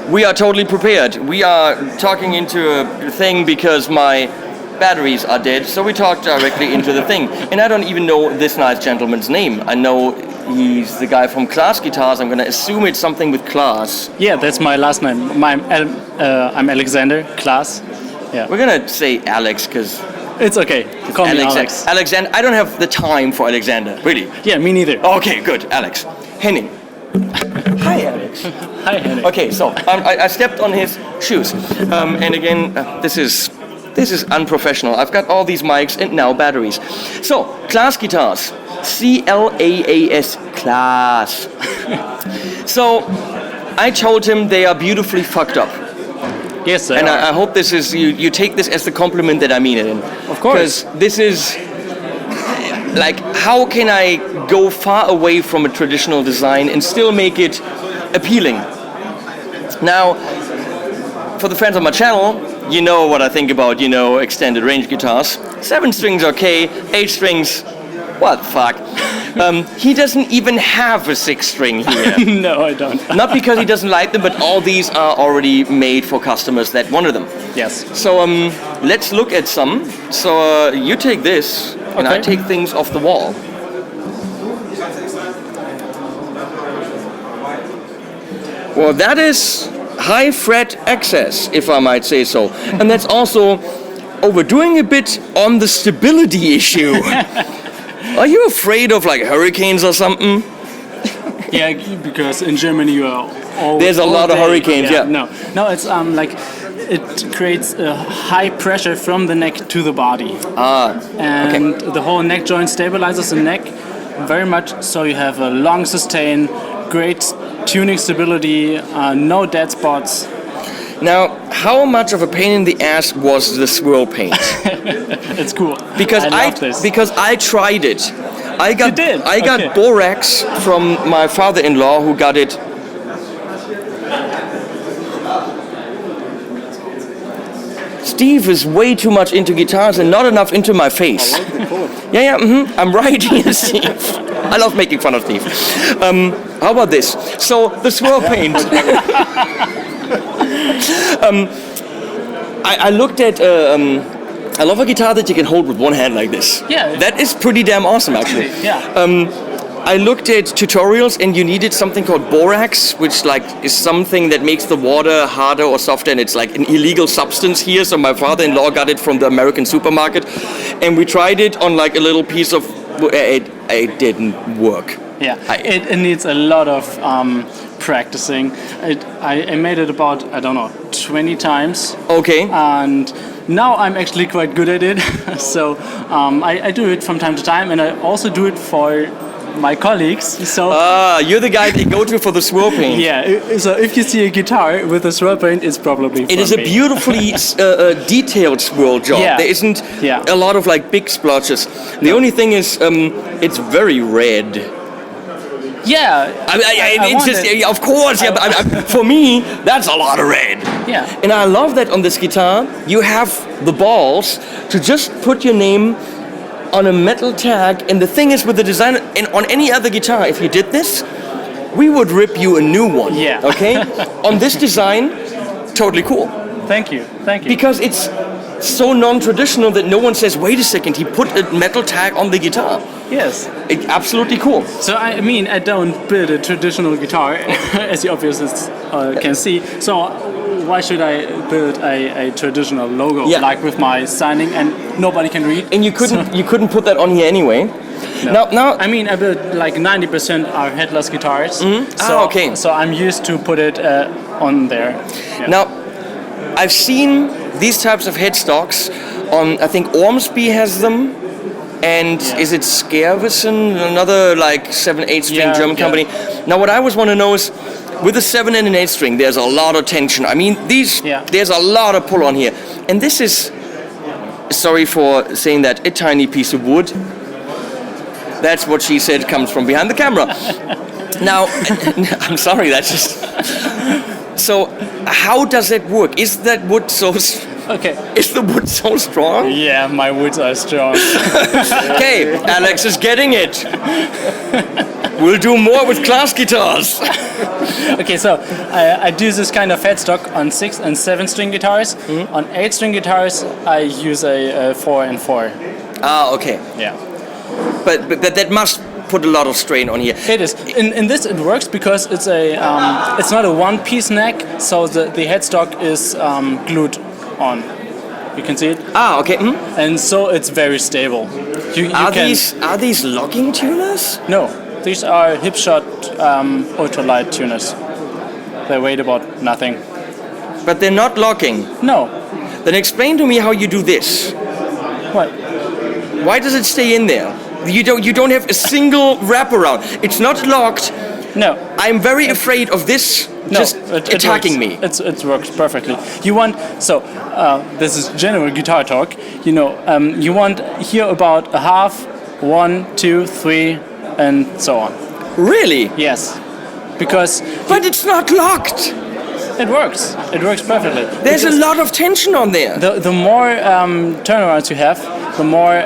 We are totally prepared. We are talking into a thing because my batteries are dead, so we talk directly into the thing. And I don't even know this nice gentleman's name. I know he's the guy from Claas Guitars. I'm going to assume it's something with Claas. Yeah, that's my last name. I'm Alexander Claas. Yeah. We're going to say Alex because... It's okay. Call me Alex. Alexander. I don't have the time for Alexander, really. Yeah, me neither. Okay, good. Alex. Henning. Hi, Alex. Hi, Henning. Okay, so I stepped on his shoes. And again, this is unprofessional. I've got all these mics and now batteries. So, Claas Guitars. C-L-A-A-S. Claas. So, I told him they are beautifully fucked up. Yes, and I hope this is you take this as the compliment that I mean it in. Of course. Because this is like, how can I go far away from a traditional design and still make it appealing? Now, for the fans of my channel, you know what I think about, extended range guitars. 7 strings okay, 8 strings, what the fuck? He doesn't even have a 6 string here. No, I don't. Not because he doesn't like them, but all these are already made for customers that wanted them. Yes. So let's look at some. So you take this, and I take things off the wall. Well, that is high fret access, if I might say so. And that's also overdoing a bit on the stability issue. Are you afraid of like hurricanes or something? Yeah, because in Germany you are there's a lot of hurricanes. Yeah. No, it's like it creates a high pressure from the neck to the body. And the whole neck joint stabilizes the neck very much, so you have a long sustain, great tuning stability, no dead spots. Now, how much of a pain in the ass was the swirl paint? It's cool. Because I tried it. I got borax from my father-in-law who got it. Steve is way too much into guitars and not enough into my face. I like the color. Yeah, I'm right here, Steve. I love making fun of Steve. How about this? So, the swirl paint. I looked at. I love a guitar that you can hold with one hand like this. Yeah. That is pretty damn awesome, actually. Yeah. I looked at tutorials, and you needed something called borax, which is something that makes the water harder or softer, and it's like an illegal substance here. So my father-in-law got it from the American supermarket, and we tried it on like a little piece of. It didn't work. Yeah. It needs a lot of practicing. I made it about 20 times. Okay. And now I'm actually quite good at it. So I do it from time to time, and I also do it for my colleagues. So you're the guy they go to for the swirl paint. Yeah. So if you see a guitar with a swirl paint, it's probably it is a beautifully detailed swirl job. Yeah. There isn't a lot of like big splotches. The only thing is it's very red. Yeah, of course. Yeah, but for me, that's a lot of red. Yeah, and I love that on this guitar you have the balls to just put your name on a metal tag. And the thing is, with the design, and on any other guitar, if you did this, we would rip you a new one. Yeah. Okay. On this design, totally cool. Thank you. Because it's so non-traditional that no one says, wait a second, he put a metal tag on the guitar. Yes. Absolutely cool. So, I mean, I don't build a traditional guitar, as you obviously can see. So, why should I build a traditional logo, like with my signing, and nobody can read? And you couldn't put that on here anyway. No. Now, I mean, I built like 90% are headless guitars. Mm-hmm. So I'm used to put it on there. Yeah. Now, I've seen these types of headstocks on, I think Ormsby has them, and is it Skervesen, another like 7/8 string German company. Now what I always want to know is, with a 7 and an 8 string, there's a lot of tension. I mean, there's a lot of pull on here. And this is, sorry for saying that, a tiny piece of wood. That's what she said comes from behind the camera. Now, I'm sorry, that's just... So, how does it work? Is that wood so... Okay. Is the wood so strong? Yeah, my woods are strong. Okay, Alex is getting it. We'll do more with Claas guitars. Okay, so I do this kind of headstock on 6 and 7 string guitars. Mm-hmm. On 8 string guitars, I use a 4 and 4. Ah, okay. Yeah. But that must put a lot of strain on here. It is. In this, it works because it's it's not a one-piece neck, so the headstock is glued on. You can see it. Ah, okay. Mm-hmm. And so it's very stable. Are these locking tuners? No, these are Hipshot ultralight tuners. They weigh about nothing. But they're not locking. No. Then explain to me how you do this. What? Why does it stay in there? You don't have a single wraparound. It's not locked. No. I'm very afraid of this attacking me. It works perfectly. You want this is general guitar talk. You want here about a half, 1, 2, 3, and so on. Really? Yes. Because. But it's not locked. It works. It works perfectly. There's a lot of tension on there. The more turnarounds you have, the more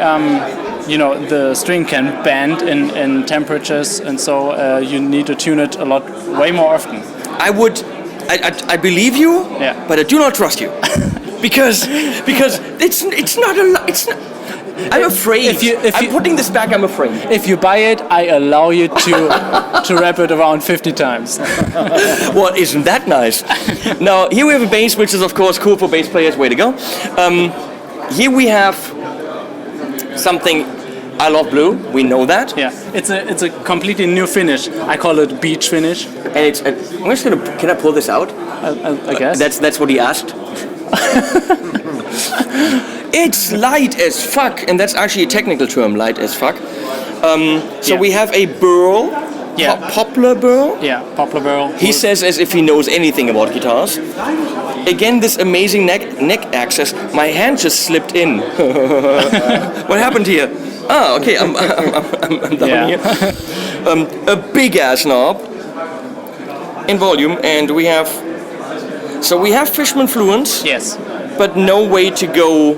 the string can bend in temperatures, and so you need to tune it way more often. I believe you, yeah. But I do not trust you, because it's not. I'm afraid. I'm putting this back. I'm afraid. If you buy it, I allow you to wrap it around 50 times. Well, isn't that nice? Now here we have a bass, which is of course cool for bass players. Way to go. Here we have something. I love blue. We know that. Yeah, it's a completely new finish. I call it beach finish. And it's. I'm just gonna. Can I pull this out? I guess. That's what he asked. It's light as fuck, and that's actually a technical term, light as fuck. So we have a burl. Yeah. Poplar burl. Yeah, poplar burl. He says as if he knows anything about guitars. Again, this amazing neck access. My hand just slipped in. What happened here? Ah, okay, I'm down here. A big ass knob in volume, and we have Fishman Fluence. Yes. But no way to go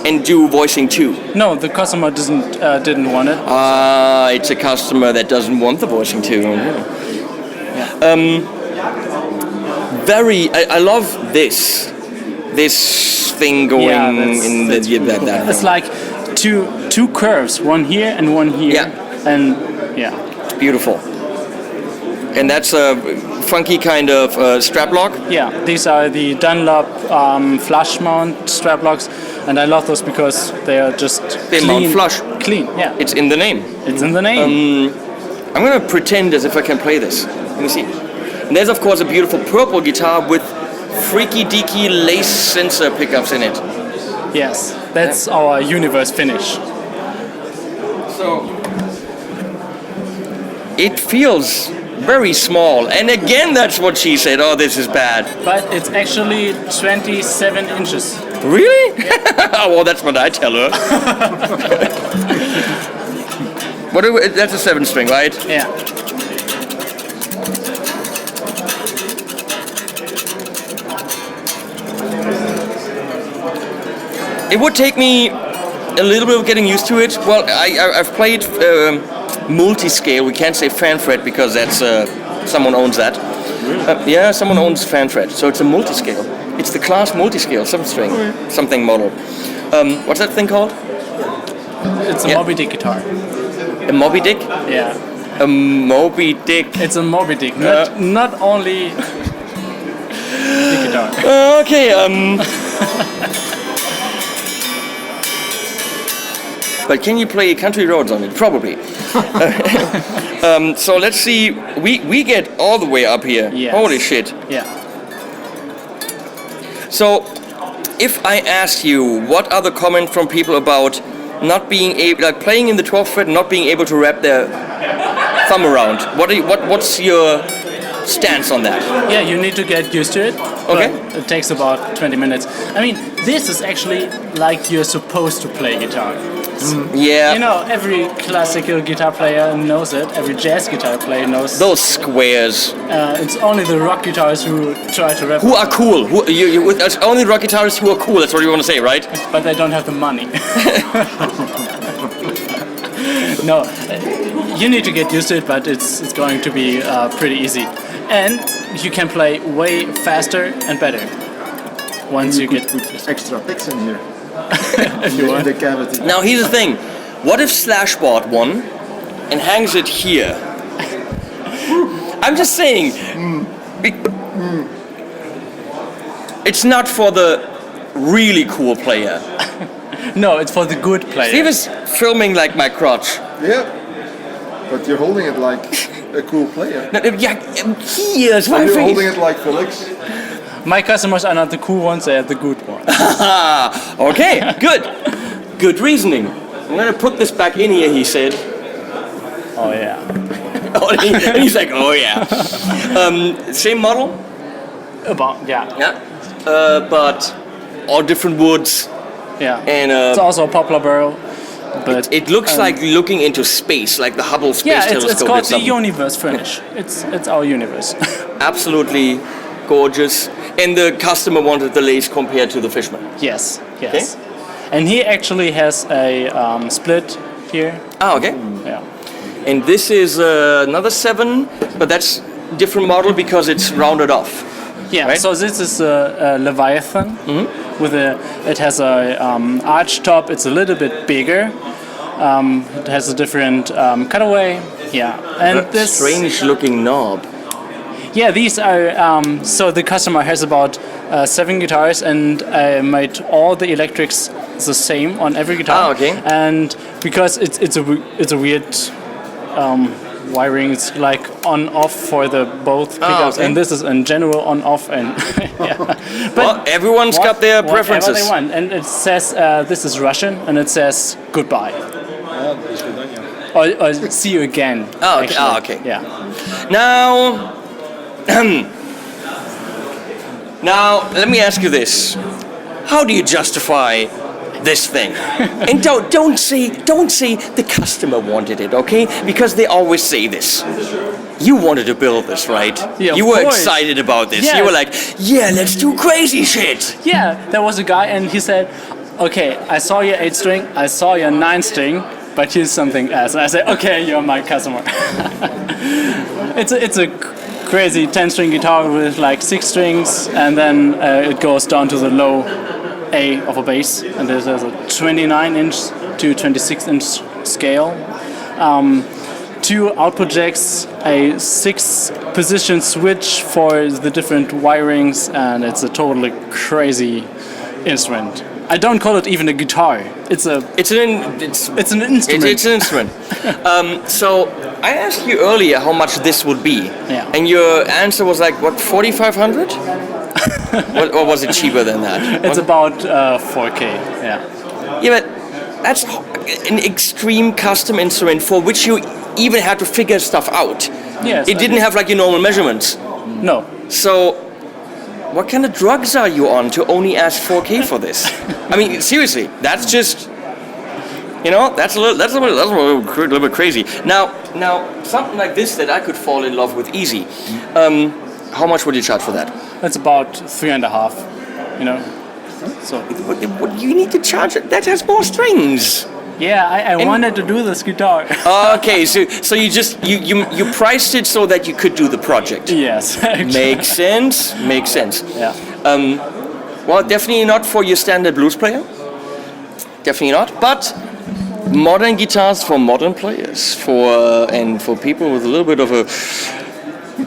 and do voicing too. No, the customer didn't want it. Ah, it's a customer that doesn't want the voicing too. Yeah. I love this thing going in that. It's like two curves, one here and one here. Yeah. And yeah. It's beautiful. And that's a funky kind of strap lock? Yeah, these are the Dunlop flush mount strap locks, and I love those because they are just they clean. Mount flush. Clean, yeah. It's in the name. It's in the name. I'm going to pretend as if I can play this. Let me see. And there's of course a beautiful purple guitar with freaky deaky lace sensor pickups in it. Yes, that's our universe finish. So it feels very small, and again that's what she said. Oh, this is bad. But it's actually 27 inches. Really? Yeah. Well, that's what I tell her. That's a 7-string, right? Yeah. It would take me a little bit of getting used to it. Well, I've played multi-scale. We can't say fan fret because that's someone owns that. Really? Yeah, someone owns fan fret, so it's a multi-scale. It's the Claas multi-scale 7-string something model. What's that thing called? It's a Moby Dick guitar. A Moby Dick? Yeah. A Moby Dick. It's a Moby Dick, not only the guitar. Okay. But can you play Country Roads on it? Probably. So let's see. We get all the way up here. Yes. Holy shit. Yeah. So, if I ask you, what are the comments from people about not being able, like playing in the 12th fret, and not being able to wrap their thumb around? What's your stance on that? Yeah, you need to get used to it. Okay. It takes about 20 minutes. I mean, this is actually like you're supposed to play guitar. Yeah. You know, every classical guitar player knows it. Every jazz guitar player knows. Those squares. It's only the rock guitarists who try to rap. Who are cool. It's only rock guitarists who are cool. That's what you want to say, right? But they don't have the money. No, you need to get used to it, but it's going to be pretty easy, and you can play way faster and better once you get put extra picks in here. if you want. In the cavity. Now here's the thing. What if Slash bought one and hangs it here? I'm just saying. It's not for the really cool player. No, it's for the good player. Steve is filming like my crotch. Yeah. But you're holding it like a cool player. No, yeah, he is. My You're face. holding it like Felix. My customers are not the cool ones; they are the good ones. Okay, good. Good reasoning. I'm gonna put this back in here, he said. Oh yeah. And he's like, oh yeah. Same model? About yeah. Yeah. But all different woods. Yeah. And it's also a poplar burl. But it looks like looking into space, like the Hubble Space Telescope. It's called or the something. universe finish. It's our universe. Absolutely gorgeous. And the customer wanted the lace compared to the Fishman. Yes. And he actually has a split here. Ah, okay. Yeah. And this is another 7, but that's different model because it's rounded off. Yeah. Right? So this is a Leviathan with it has a arch top. It's a little bit bigger. It has a different cutaway. Yeah. And this strange looking knob. Yeah, these are. So the customer has about 7 guitars, and I made all the electrics the same on every guitar. Ah, okay. And because it's a weird wiring, it's like on off for the both pickups, okay. and this is in general on off and yeah. But Well, everyone's got their preferences. Whatever they want, and it says this is Russian, and it says goodbye. Or see you again. Oh, okay. actually. Okay. Yeah. Now, now let me ask you this: how do you justify this thing? And don't say the customer wanted it, okay? Because they always say this. You wanted to build this, right? Yeah, you of were course. excited about this. Yeah. You were like, yeah, let's do crazy shit. Yeah, there was a guy and he said, okay, I saw your 8-string, I saw your 9-string, but here's something else. And I said, okay, you're my customer. It's a crazy 10-string guitar with like 6 strings, and then it goes down to the low A of a bass, and there's a 29-inch to 26-inch scale. 2 output jacks, a 6-position switch for the different wirings, and it's a totally crazy instrument. I don't call it even a guitar. It's an instrument. It's an instrument. So I asked you earlier how much this would be, Yeah. and your answer was like what, 4,500? Or was it cheaper than that? It's about 4K. Yeah. Yeah, but that's an extreme custom instrument for which you even had to figure stuff out. Yes. It didn't have like your normal measurements. No. So, what kind of drugs are you on to only ask 4K for this? I mean, seriously, that's just, you know, that's a little bit crazy. Now, something like this that I could fall in love with easy. How much would you charge for that? It's about 3.5. You know. So. What you need to charge it? That has more strings. Yeah, I wanted to do this guitar. Okay, so you just you priced it so that you could do the project. Yes. Actually. Makes sense. Yeah. Well, definitely not for your standard blues player. Definitely not. But modern guitars for modern players, and for people with a little bit of a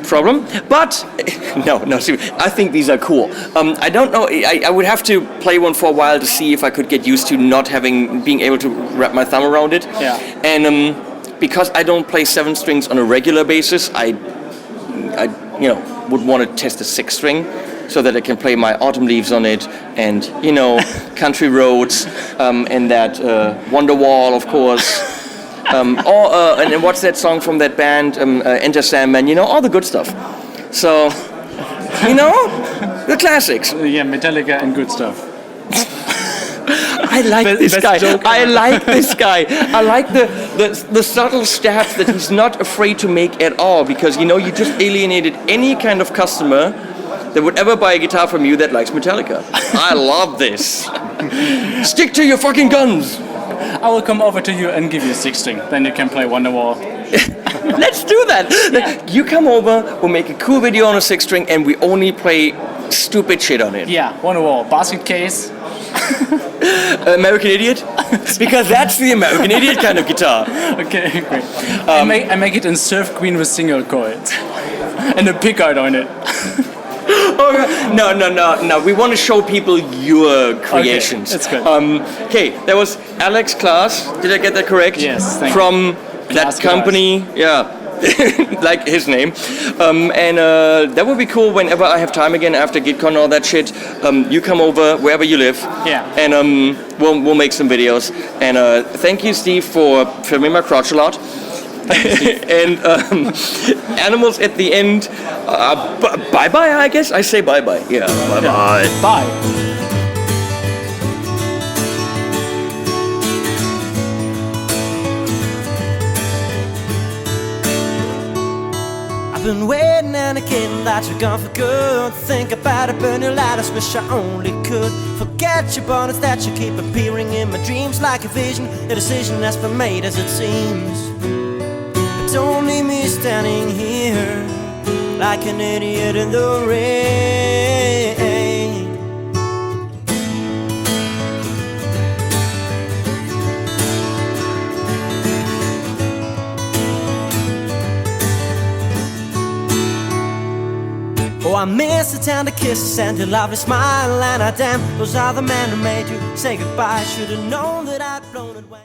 problem. But no, seriously, I think these are cool. I don't know. I would have to play one for a while to see if I could get used to not being able to wrap my thumb around it. Yeah. And because I don't play 7 strings on a regular basis, I would want to test a 6-string so that I can play my Autumn Leaves on it, and Country Roads, and that Wonderwall, of course. And what's that song from that band, Enter Sandman, all the good stuff. So, the classics. Yeah, Metallica and good stuff. I like this best guy. joke I like this guy. I like the subtle stabs that he's not afraid to make at all, because, you just alienated any kind of customer that would ever buy a guitar from you that likes Metallica. I love this. Stick to your fucking guns. I will come over to you and give you a 6-string. Then you can play Wonderwall. Let's do that. Yeah. You come over, we'll make a cool video on a 6-string, and we only play stupid shit on it. Yeah, Wonderwall. Basket case. American Idiot? Because that's the American Idiot kind of guitar. Okay, great. I make it in Surf Queen with single coils. And a pickguard on it. Oh, no. We want to show people your creations. Okay, that's good. Okay, that was Alex Claas. Did I get that correct? Yes, thank you. From Claas that company. Yeah. Like his name. And that would be cool whenever I have time again after GitCon and all that shit. You come over wherever you live. Yeah. And we'll make some videos. And thank you, Steve, for filming my crotch a lot. And animals at the end. Bye-bye, I guess? I say bye-bye. Yeah, bye-bye. Yeah. Bye. I've been waiting and again that you're gone for good. Think about it, burn your light, I wish I only could. Forget your bonus that you keep appearing in my dreams like a vision, a decision that's been made as it seems. But don't leave me standing here like an idiot in the rain. Oh, I miss the tender kisses and your lovely smile, and I damn, those are the men who made you say goodbye. Should've known that I'd blown it when